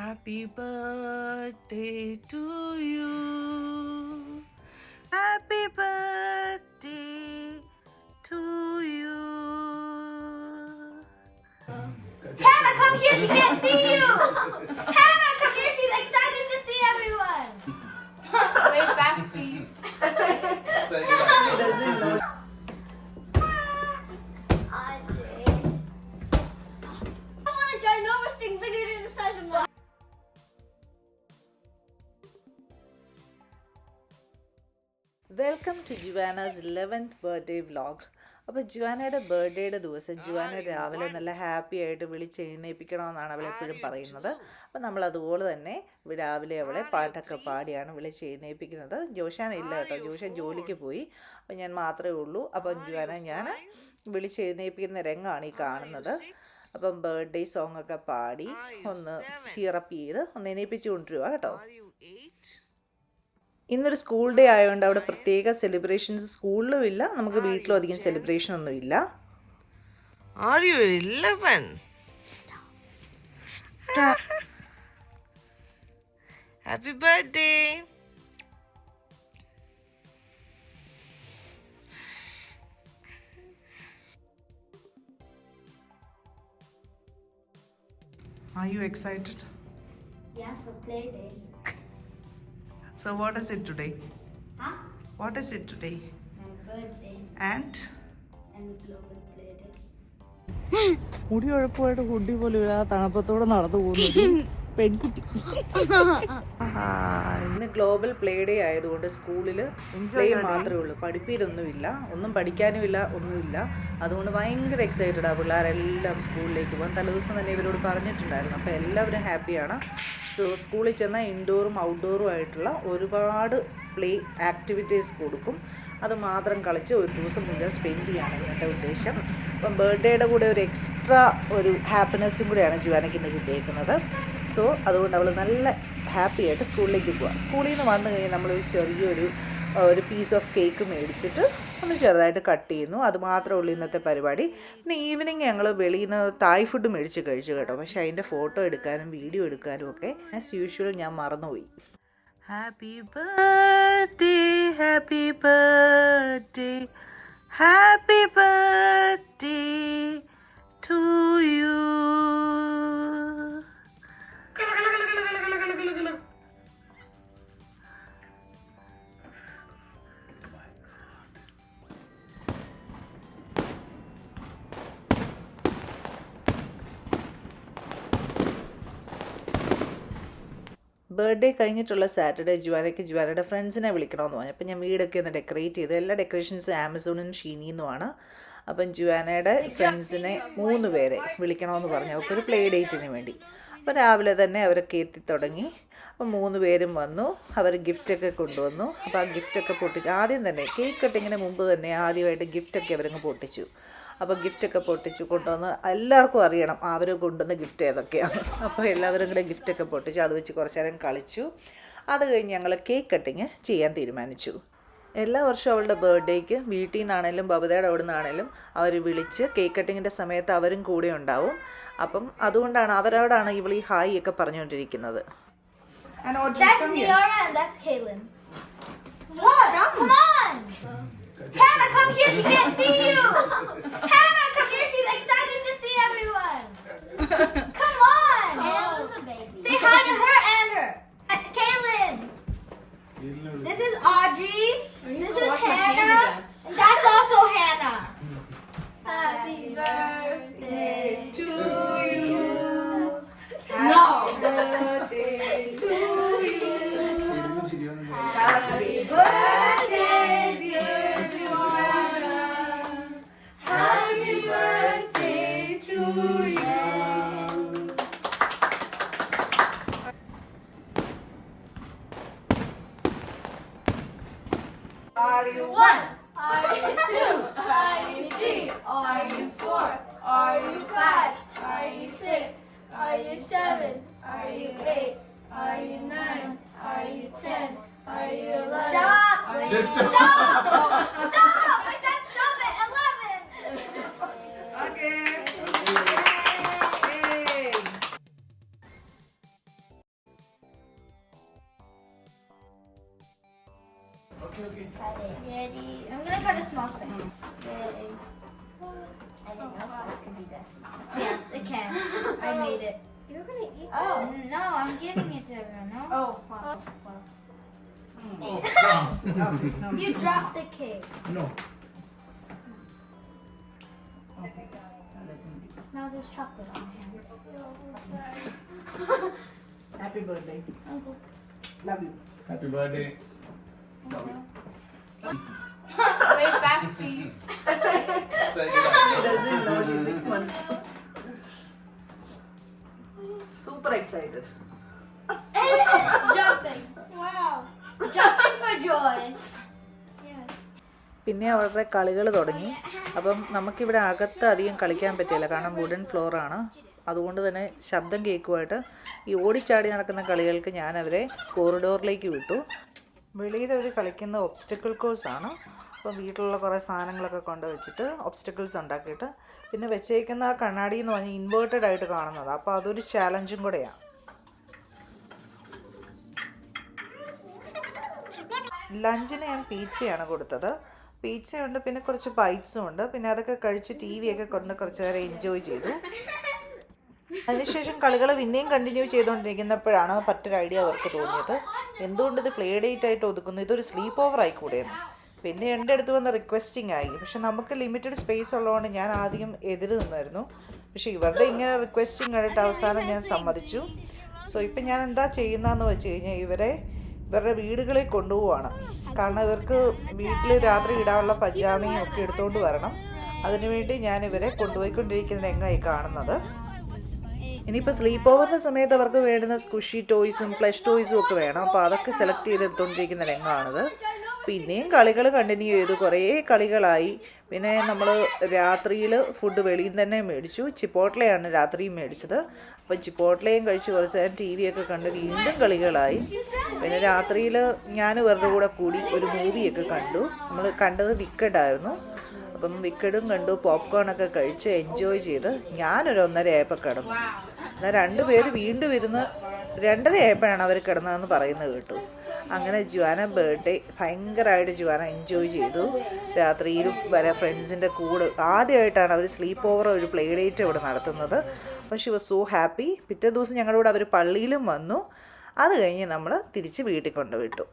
Happy birthday to you. Happy birthday to you. Hannah, come here. She can't see you. Hannah, come here. She's excited to see everyone. Wave back, please. Say goodbye. Doesn't know. I want a ginormous thing bigger than the size of my. Welcome to Juana's 11th birthday vlog. അപ്പോൾ ജുവാനയുടെ ബർത്ത്ഡേയുടെ ദിവസം Juana രാവിലെ നല്ല happy ആയിട്ട് വിളിച്ചെഴുന്നേൽപ്പിക്കണമെന്നാണ് അവൾ എപ്പോഴും പറയുന്നത്. അപ്പോൾ നമ്മൾ അതുപോലെ തന്നെ രാവിലെ അവളെ പാട്ടൊക്കെ പാടിയാണ് വിളിച്ചെഴുന്നേൽപ്പിക്കുന്നത്. ജോഷാൻ ഇല്ല കേട്ടോ, ജോഷാൻ ജോലിക്ക് പോയി. അപ്പോൾ ഞാൻ മാത്രമേ ഉള്ളൂ. അപ്പം ജുവാന ഞാൻ വിളിച്ചെഴുന്നേൽപ്പിക്കുന്ന രംഗമാണ് ഈ കാണുന്നത്. അപ്പം ബർത്ത്ഡേ സോങ് ഒക്കെ പാടി ഒന്ന് ചീറപ്പ് ചെയ്ത് ഒന്ന് എണീപ്പിച്ചു കൊണ്ടുവരിക കേട്ടോ. ഇന്നൊരു സ്കൂൾ ഡേ ആയതുകൊണ്ട് അവിടെ പ്രത്യേക സെലിബ്രേഷൻസ് സ്കൂളിലും ഇല്ല, നമുക്ക് വീട്ടിലും അധികം സെലിബ്രേഷൻ ഒന്നും ഇല്ല. Are you 11? Happy birthday. Are you excited? Yeah, for play day. So what is it today? Huh? What is it today? My birthday And and global play day. മുടി ഉഴപ്പമായിട്ട് കുട്ടി പോലും ആ തണുപ്പത്തോടെ നടന്നു പോകുന്നത് പെൺകുട്ടി. ഇന്ന് ഗ്ലോബൽ പ്ലേ ഡേ ആയതുകൊണ്ട് സ്കൂളിൽ പ്ലേ മാത്രമേ ഉള്ളൂ, പഠിപ്പീരൊന്നുമില്ല, ഒന്നും പഠിക്കാനുമില്ല, ഒന്നുമില്ല. അതുകൊണ്ട് ഭയങ്കര എക്സൈറ്റഡാണ് പിള്ളേരെല്ലാം സ്കൂളിലേക്ക് പോകാൻ. തലേദിവസം തന്നെ ഇവരോട് പറഞ്ഞിട്ടുണ്ടായിരുന്നു. അപ്പോൾ എല്ലാവരും ഹാപ്പിയാണ്. സോ സ്കൂളിൽ ചെന്നാൽ ഇൻഡോറും ഔട്ട്ഡോറും ആയിട്ടുള്ള ഒരുപാട് പ്ലേ ആക്ടിവിറ്റീസ് കൊടുക്കും. അത് മാത്രം കളിച്ച് ഒരു ദിവസം മുഴുവൻ സ്പെൻഡ് ചെയ്യാണ് ഇന്നത്തെ ഉദ്ദേശം. അപ്പം ബർത്ത്ഡേയുടെ കൂടെ ഒരു എക്സ്ട്രാ ഒരു ഹാപ്പിനെസ്സും കൂടെയാണ് ജുവാനയ്ക്ക് ഇന്ന് കിട്ടിയേക്കുന്നത്. സോ അതുകൊണ്ട് അവൾ നല്ല ഹാപ്പി ആയിട്ട് സ്കൂളിലേക്ക് പോവാം. സ്കൂളിൽ നിന്ന് വന്നു കഴിഞ്ഞാൽ നമ്മളൊരു ചെറിയൊരു പീസ് ഓഫ് കേക്ക് മേടിച്ചിട്ട് ഒന്ന് ചെറുതായിട്ട് കട്ട് ചെയ്യുന്നു. അത് മാത്രമേ ഉള്ളൂ ഇന്നത്തെ പരിപാടി. പിന്നെ ഈവനിങ് ഞങ്ങൾ വെളിയിൽ നിന്ന് തായ് ഫുഡ് മേടിച്ച് കഴിച്ചു കേട്ടോ. പക്ഷേ അതിൻ്റെ ഫോട്ടോ എടുക്കാനും വീഡിയോ എടുക്കാനും ഒക്കെ ആസ് യൂഷ്വൽ ഞാൻ മറന്നുപോയി. Happy birthday, happy birthday, happy birthday to you. Birthday കഴിഞ്ഞിട്ടുള്ള സാറ്റർഡേ ജുവാനയുടെ ഫ്രണ്ട്സിനെ വിളിക്കണമെന്ന് പറഞ്ഞു. അപ്പം ഞാൻ വീടൊക്കെ ഒന്ന് ഡെക്കറേറ്റ് ചെയ്തു. എല്ലാ ഡെക്കറേഷൻസ് ആമസോണിൽ നിന്നും ഷീനിന്നും ആണ്. അപ്പം ജുവാനയുടെ ഫ്രണ്ട്സിനെ 3 പേരെ വിളിക്കണമെന്ന് പറഞ്ഞു, അവർക്കൊരു പ്ലേ ഡേറ്റിന് വേണ്ടി. അപ്പോൾ രാവിലെ തന്നെ അവരൊക്കെ എത്തിത്തുടങ്ങി. അപ്പം 3 പേരും വന്നു. അവർ ഗിഫ്റ്റൊക്കെ കൊണ്ടുവന്നു. അപ്പോൾ ആ ഗിഫ്റ്റൊക്കെ പൊട്ടിച്ചു. ആദ്യം തന്നെ കേക്ക് കട്ടിങ്ങിന് മുമ്പ് തന്നെ ആദ്യമായിട്ട് ഗിഫ്റ്റൊക്കെ അവരങ്ങ് പൊട്ടിച്ചു. അപ്പോൾ ഗിഫ്റ്റൊക്കെ പൊട്ടിച്ചു കൊണ്ടുവന്ന് എല്ലാവർക്കും അറിയണം അവർ കൊണ്ടുവന്ന ഗിഫ്റ്റ് ഏതൊക്കെയാണ്. അപ്പോൾ എല്ലാവരും കൂടെ ഗിഫ്റ്റൊക്കെ പൊട്ടിച്ചു. അത് വെച്ച് കുറച്ച് നേരം കളിച്ചു. അത് കഴിഞ്ഞ് ഞങ്ങൾ കേക്ക് കട്ടിങ് ചെയ്യാൻ തീരുമാനിച്ചു. എല്ലാ വർഷവും അവളുടെ ബർത്ത്ഡേക്ക് വീട്ടിൽ നിന്നാണേലും ബബിതയുടെ അവിടെ നിന്നാണേലും അവർ വിളിച്ച് കേക്ക് കട്ടിങ്ങിൻ്റെ സമയത്ത് അവരും കൂടെ ഉണ്ടാവും. അപ്പം അതുകൊണ്ടാണ് അവരോടാണ് ഇവൾ ഈ ഹായ് ഒക്കെ പറഞ്ഞുകൊണ്ടിരിക്കുന്നത്. That's Niara and that's Kaylin. What? Come on! Hannah, come here. She can't see you. Hannah, come here. She's excited to see everyone. Come on. Hannah was a baby. Say hi to her and her. Kaylin. This is Audrey. This is Hannah. And that's also Hannah. Happy birthday to you. No. Birthday to you. Happy birthday, dear Joanna. Happy birthday to you. Are you 1? Are you 2? Are you 3? Are you 4? Are you 5? Are you 6? Are you 7? Are you 8? Are you 9? Are you 10? Are you 11? Stop! Stop! Stop! I said stop at 11! Okay. Yay. Ready? I'm gonna cut a small size. Ready? I didn't know size could be this small. Yes, it can. I made it. You're gonna eat Oh no, I'm giving it to everyone. No. Oh, wow. You dropped the cake. No. Now there's chocolate on hands. Happy birthday. Uncle. Love you. Happy birthday. Wait back, please. Say goodnight. Doesn't know she's 6 months. Super excited. Jumping. Wow. Jumping for joy. Yes. പിന്നെ അവരുടെ കളികൾ തുടങ്ങി. അപ്പം നമുക്കിവിടെ അകത്ത് അധികം കളിക്കാൻ പറ്റില്ല, കാരണം വുഡൻ ഫ്ലോറാണ്. അതുകൊണ്ട് തന്നെ ശബ്ദം കേൾക്കുമായിട്ട് ഈ ഓടിച്ചാടി നടക്കുന്ന കളികൾക്ക് ഞാൻ അവരെ കോറിഡോറിലേക്ക് വിട്ടു. വെളിയിൽ അവർ കളിക്കുന്ന ഒബ്സ്റ്റക്കിൾ കോഴ്സാണ്. അപ്പം വീട്ടിലുള്ള കുറേ സാധനങ്ങളൊക്കെ കൊണ്ട് വെച്ചിട്ട് ഒബ്സ്റ്റക്കിൾസ് ഉണ്ടാക്കിയിട്ട് പിന്നെ വെച്ചേക്കുന്ന ആ കണ്ണാടി എന്ന് പറഞ്ഞാൽ ഇൻവേർട്ടഡ് ആയിട്ട് കാണുന്നത്. അപ്പോൾ അതൊരു ചാലഞ്ചും കൂടെയാണ്. ലഞ്ചിന് ഞാൻ പീച്ചയാണ് കൊടുത്തത്. പീച്ചയുണ്ട്, പിന്നെ കുറച്ച് ബൈറ്റ്സും ഉണ്ട്. പിന്നെ അതൊക്കെ കഴിച്ച് ടി വി ഒക്കെ കൊണ്ട് കുറച്ച് നേരം എൻജോയ് ചെയ്തു. അതിനുശേഷം കളികൾ പിന്നെയും കണ്ടിന്യൂ ചെയ്തുകൊണ്ടിരിക്കുന്നപ്പോഴാണ് മറ്റൊരു ഐഡിയ അവർക്ക് തോന്നിയത്. എന്തുകൊണ്ട് ഇത് പ്ലേ ഡേറ്റ് ആയിട്ട് ഒതുക്കുന്നു, ഇതൊരു സ്ലീപ്പ് ഓവർ ആയിക്കൂടെയെന്ന്. പിന്നെ എൻ്റെ അടുത്ത് വന്ന് റിക്വസ്റ്റിംഗ് ആയി. പക്ഷെ നമുക്ക് ലിമിറ്റഡ് സ്പേസ് ഉള്ളതുകൊണ്ട് ഞാൻ ആദ്യം എതിര് നിന്നായിരുന്നു. പക്ഷേ ഇവരുടെ ഇങ്ങനെ റിക്വസ്റ്റിംഗ് ആയിട്ട് അവസാനം ഞാൻ സമ്മതിച്ചു. സോ ഇപ്പം ഞാൻ എന്താ ചെയ്യുന്നതെന്ന് വെച്ച് കഴിഞ്ഞാൽ ഇവരുടെ വീടുകളിൽ കൊണ്ടുപോവാണ്. കാരണം ഇവർക്ക് വീട്ടിൽ രാത്രി ഇടാനുള്ള പജാമയും ഒക്കെ എടുത്തുകൊണ്ട് വരണം. അതിനുവേണ്ടി ഞാൻ ഇവരെ കൊണ്ടുപോയിക്കൊണ്ടിരിക്കുന്ന രംഗമായി കാണുന്നത്. ഇനിയിപ്പോൾ സ്ലീപ്പ് ഓവറിൻ്റെ സമയത്ത് അവർക്ക് വേണ്ടുന്ന സ്കുഷി ടോയ്സും പ്ലഷ് ടോയ്സും ഒക്കെ വേണം. അപ്പോൾ അതൊക്കെ സെലക്ട് ചെയ്തെടുത്തുകൊണ്ടിരിക്കുന്ന രംഗമാണിത്. പിന്നെയും കളികൾ കണ്ടിന്യൂ ചെയ്തു. കുറേ കളികളായി. പിന്നെ നമ്മൾ രാത്രിയിൽ ഫുഡ് വെളിയിൽ തന്നെ മേടിച്ചു. ചിപ്പോട്ട്ലയാണ് രാത്രിയും മേടിച്ചത്. അപ്പം ചിപ്പോട്ട്ലയും കഴിച്ച് കുറച്ച് നേരം ടി വി ഒക്കെ കണ്ട് വീണ്ടും കളികളായി. പിന്നെ രാത്രിയിൽ ഞാൻ ഇവരുടെ കൂടെ കൂടി ഒരു മൂവിയൊക്കെ കണ്ടു. നമ്മൾ കണ്ടത് വിക്കഡായിരുന്നു. അപ്പം വിക്കഡും കണ്ടു, പോപ്കോണൊക്കെ കഴിച്ച് എൻജോയ് ചെയ്ത് ഞാനൊരു 1:30 ആയപ്പോൾ കിടന്നു. എന്നാൽ 2 പേര് വീണ്ടും ഇരുന്ന് 2:30 ആയപ്പോഴാണ് അവർ കിടന്നതെന്ന് പറയുന്നത് കേട്ടു. അങ്ങനെ ജുവാന ബർത്ത്ഡേ ഭയങ്കരമായിട്ട് ജുവാന എൻജോയ് ചെയ്തു. രാത്രിയിലും വരെ ഫ്രണ്ട്സിൻ്റെ കൂടെ ആദ്യമായിട്ടാണ് അവർ സ്ലീപ്പ് ഓവർ ഒരു പ്ലേ ഡേറ്റ് ഇവിടെ നടത്തുന്നത്. അപ്പോൾ ഷി വാസ് സോ ഹാപ്പി. പിറ്റേ ദിവസം ഞങ്ങളുടെ കൂടെ അവർ പള്ളിയിലും വന്നു. അത് കഴിഞ്ഞ് നമ്മൾ തിരിച്ച് വീട്ടിൽ കൊണ്ടുവിട്ടു.